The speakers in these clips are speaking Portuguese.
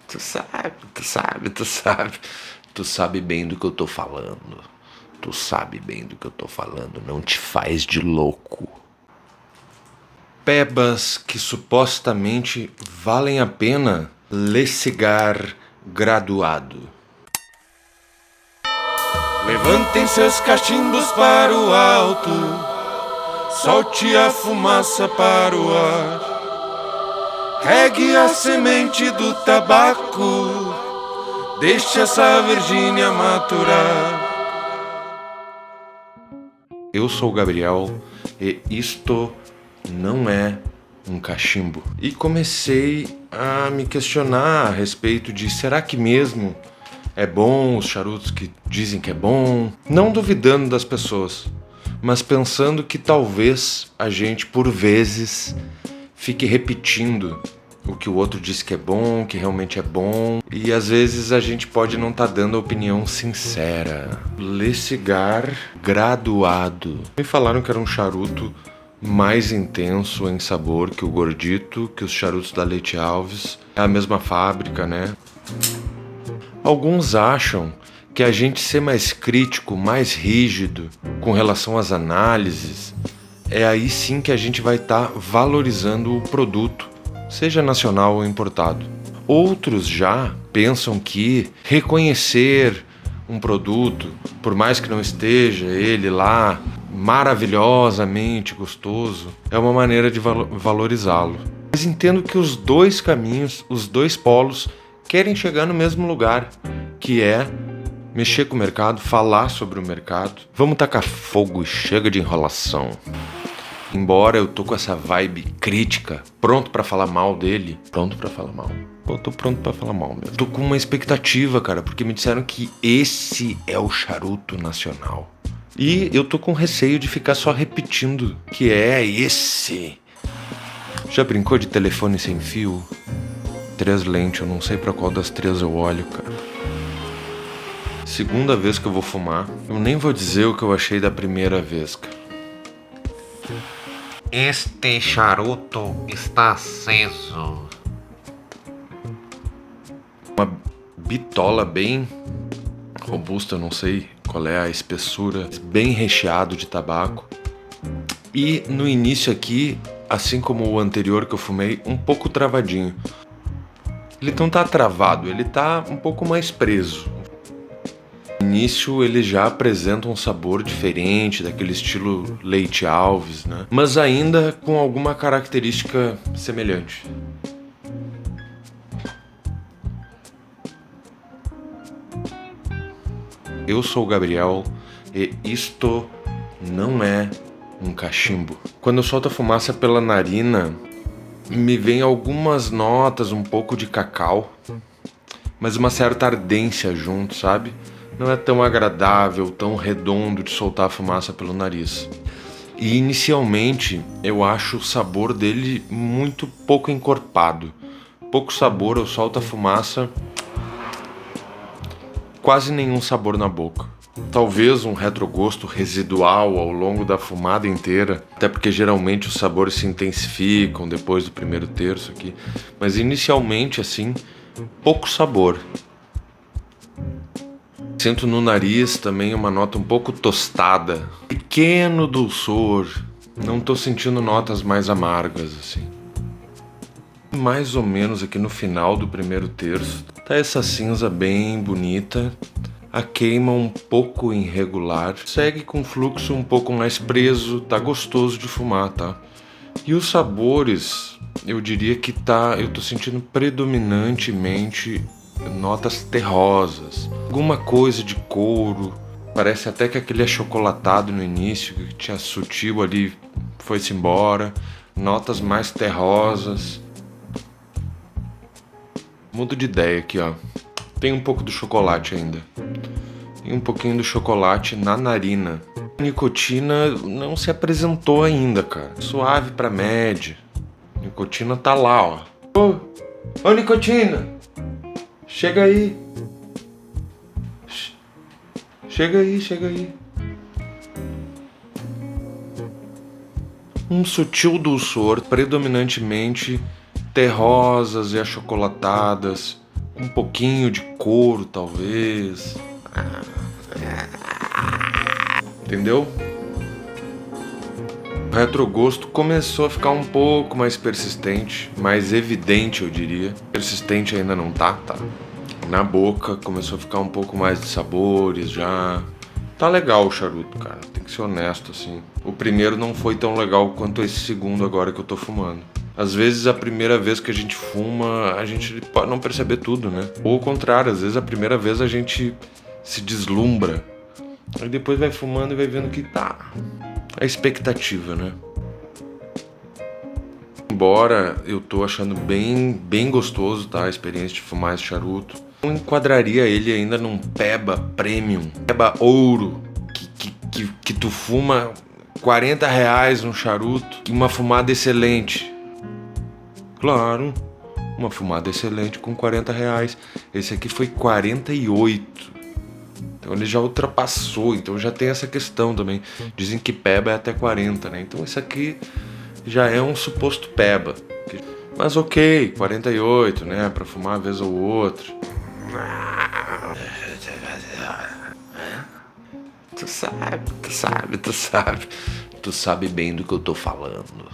Tu sabe, tu sabe, tu sabe. Tu sabe bem do que eu tô falando. Tu sabe bem do que eu tô falando. Não te faz de louco. Pebas que supostamente valem a pena lecigar graduado. Levantem seus cachimbos para o alto, solte a fumaça para o ar, regue a semente do tabaco, deixe essa Virgínia maturar. Eu sou o Gabriel e isto não é um cachimbo. E comecei a me questionar a respeito de será que mesmo é bom os charutos que dizem que é bom? Não duvidando das pessoas, mas pensando que talvez a gente por vezes fique repetindo o que o outro disse que é bom, que realmente é bom, e às vezes a gente pode não estar dando a opinião sincera. Le Cigar graduado. Me falaram que era um charuto mais intenso em sabor que o Gordito, que os charutos da Leite Alves. É a mesma fábrica, né? Alguns acham que a gente ser mais crítico, mais rígido com relação às análises, é aí sim que a gente vai estar valorizando o produto, seja nacional ou importado. Outros já pensam que reconhecer um produto, por mais que não esteja ele lá maravilhosamente gostoso, é uma maneira de valorizá-lo. Mas entendo que os dois caminhos, os dois polos, querem chegar no mesmo lugar, que é mexer com o mercado, falar sobre o mercado. Vamos tacar fogo e chega de enrolação. Embora eu tô com essa vibe crítica, pronto pra falar mal dele, pronto pra falar mal. Eu tô pronto pra falar mal mesmo. Tô com uma expectativa, cara, porque me disseram que esse é o charuto nacional. E eu tô com receio de ficar só repetindo que é esse. Já brincou de telefone sem fio? 3 lentes, eu não sei pra qual das 3 eu olho, cara. Segunda vez que eu vou fumar, eu nem vou dizer o que eu achei da primeira vez, cara. Este charuto está aceso. Uma bitola bem robusta, não sei qual é a espessura, bem recheado de tabaco. E no início aqui, assim como o anterior que eu fumei, um pouco travadinho. Ele não tá travado, ele tá um pouco mais preso. No início ele já apresenta um sabor diferente, daquele estilo Leite Alves, né? Mas ainda com alguma característica semelhante. Eu sou o Gabriel e isto não é um cachimbo. Quando eu solto a fumaça pela narina, me vem algumas notas, um pouco de cacau, mas uma certa ardência junto, sabe? Não é tão agradável, tão redondo de soltar a fumaça pelo nariz. E inicialmente eu acho o sabor dele muito pouco encorpado. Pouco sabor, eu solto a fumaça, quase nenhum sabor na boca. Talvez um retrogosto residual ao longo da fumada inteira, até porque geralmente os sabores se intensificam depois do primeiro terço aqui. Mas inicialmente, assim, pouco sabor. Sinto no nariz também uma nota um pouco tostada, pequeno dulçor. Não tô sentindo notas mais amargas, assim. Mais ou menos aqui no final do primeiro terço, tá essa cinza bem bonita. A queima um pouco irregular, segue com fluxo um pouco mais preso, tá gostoso de fumar, tá? E os sabores, eu diria que eu tô sentindo predominantemente notas terrosas, alguma coisa de couro, parece até que aquele achocolatado no início, que tinha sutil ali, foi-se embora, notas mais terrosas. Mudo de ideia aqui, ó. Tem um pouco do chocolate ainda. Tem um pouquinho do chocolate na narina. A nicotina não se apresentou ainda, cara. Suave pra média. A nicotina tá lá, ó. Ô, nicotina! Chega aí. Chega aí, chega aí. Um sutil dulçor, predominantemente terrosas e achocolatadas, um pouquinho de couro, talvez. Entendeu? O retrogosto começou a ficar um pouco mais persistente, mais evidente, eu diria. Persistente ainda não tá. Na boca começou a ficar um pouco mais de sabores já. Tá legal o charuto, cara. Tem que ser honesto, assim. O primeiro não foi tão legal quanto esse segundo agora que eu tô fumando. Às vezes a primeira vez que a gente fuma, a gente pode não perceber tudo, né? Ou ao contrário, às vezes a primeira vez a gente se deslumbra. Aí depois vai fumando e vai vendo que tá. A expectativa, né? Embora eu tô achando bem gostoso, tá? A experiência de fumar esse charuto. Eu enquadraria ele ainda num Peba Premium, Peba Ouro, que tu fuma R$40 um charuto e uma fumada excelente. Claro, uma fumada excelente com R$40. Esse aqui foi 48. Então ele já ultrapassou, então já tem essa questão também. Dizem que Peba é até 40, né? Então esse aqui já é um suposto Peba. Mas ok, 48, né? Pra fumar uma vez ou outra. Tu sabe bem do que eu tô falando.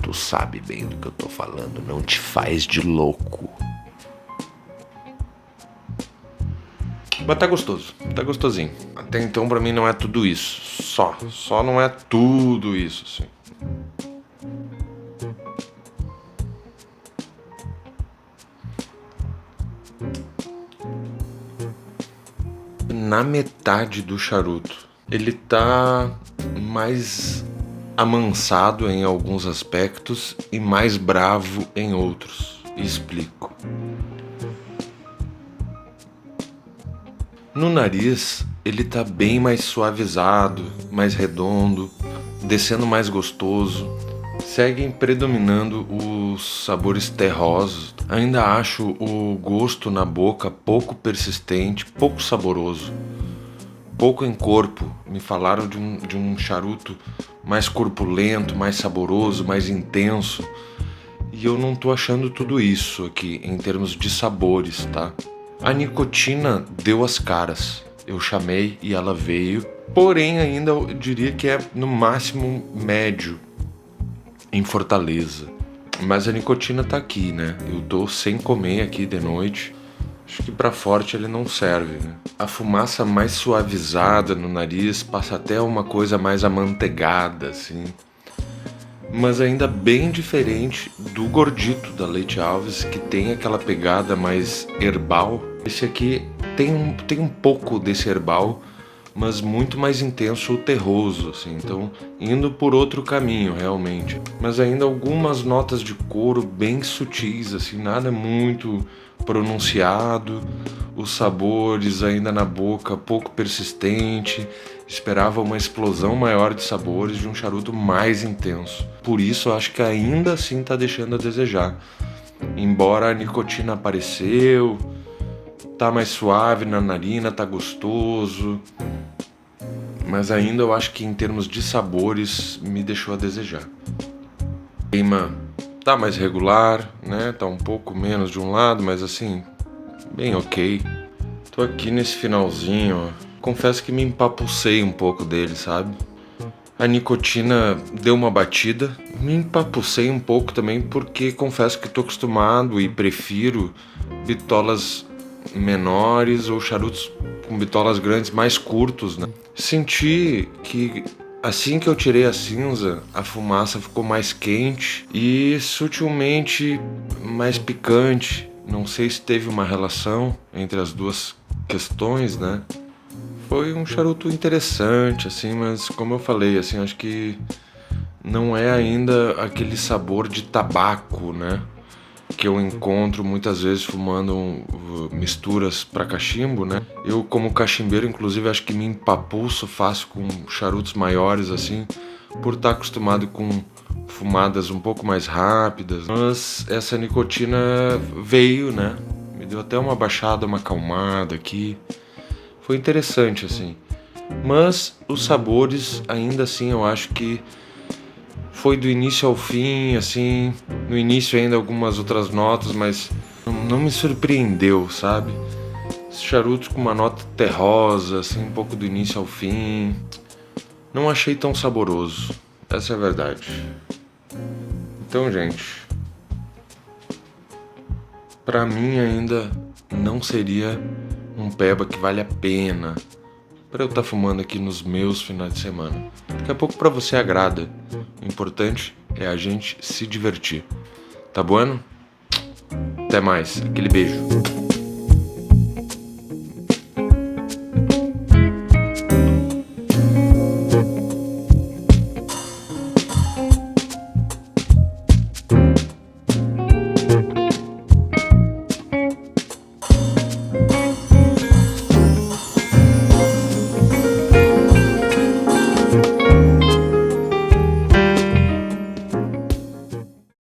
Tu sabe bem do que eu tô falando. Não te faz de louco. Mas tá gostoso, tá gostosinho. Até então pra mim não é tudo isso. Só não é tudo isso, assim. Na metade do charuto, ele tá mais amansado em alguns aspectos e mais bravo em outros. Explico. No nariz, ele tá bem mais suavizado, mais redondo, descendo mais gostoso. Seguem predominando os sabores terrosos. Ainda acho o gosto na boca pouco persistente, pouco saboroso, pouco em corpo. Me falaram de um charuto mais corpulento, mais saboroso, mais intenso. E eu não tô achando tudo isso aqui em termos de sabores, tá? A nicotina deu as caras. Eu chamei e ela veio. Porém, ainda eu diria que é no máximo médio em Fortaleza. Mas a nicotina tá aqui, né? Eu tô sem comer aqui de noite. Acho que pra forte ele não serve, né? A fumaça mais suavizada no nariz passa até uma coisa mais amanteigada, assim. Mas ainda bem diferente do gordito da Leite Alves, que tem aquela pegada mais herbal. Esse aqui tem um pouco desse herbal, mas muito mais intenso o terroso, assim. Então, indo por outro caminho, realmente. Mas ainda algumas notas de couro bem sutis, assim, nada muito pronunciado. Os sabores ainda na boca, pouco persistente. Esperava uma explosão maior de sabores de um charuto mais intenso. Por isso, eu acho que ainda assim tá deixando a desejar. Embora a nicotina apareceu, tá mais suave na narina, tá gostoso. Mas ainda eu acho que em termos de sabores me deixou a desejar. A queima tá mais regular, né? Tá um pouco menos de um lado, mas assim, bem ok. Tô aqui nesse finalzinho, ó. Confesso que me empapucei um pouco dele, sabe? A nicotina deu uma batida. Me empapucei um pouco também porque confesso que tô acostumado e prefiro bitolas menores ou charutos com bitolas grandes mais curtos, né? Senti que assim que eu tirei a cinza, a fumaça ficou mais quente e sutilmente mais picante. Não sei se teve uma relação entre as duas questões, né? Foi um charuto interessante, assim, mas como eu falei, assim, acho que não é ainda aquele sabor de tabaco, né? Que eu encontro muitas vezes fumando misturas para cachimbo, né? Eu, como cachimbeiro, inclusive, acho que me empapuço fácil com charutos maiores, assim, por estar acostumado com fumadas um pouco mais rápidas. Mas essa nicotina veio, né? Me deu até uma baixada, uma acalmada aqui. Foi interessante, assim. Mas os sabores, ainda assim, eu acho que foi do início ao fim, assim. No início ainda algumas outras notas, mas não me surpreendeu, sabe? Esses charutos com uma nota terrosa, assim, um pouco do início ao fim. Não achei tão saboroso. Essa é a verdade. Então, gente, pra mim ainda não seria um peba que vale a pena pra eu estar fumando aqui nos meus finais de semana. Daqui a pouco pra você agrada. O importante é a gente se divertir. Tá bueno? Até mais. Aquele beijo.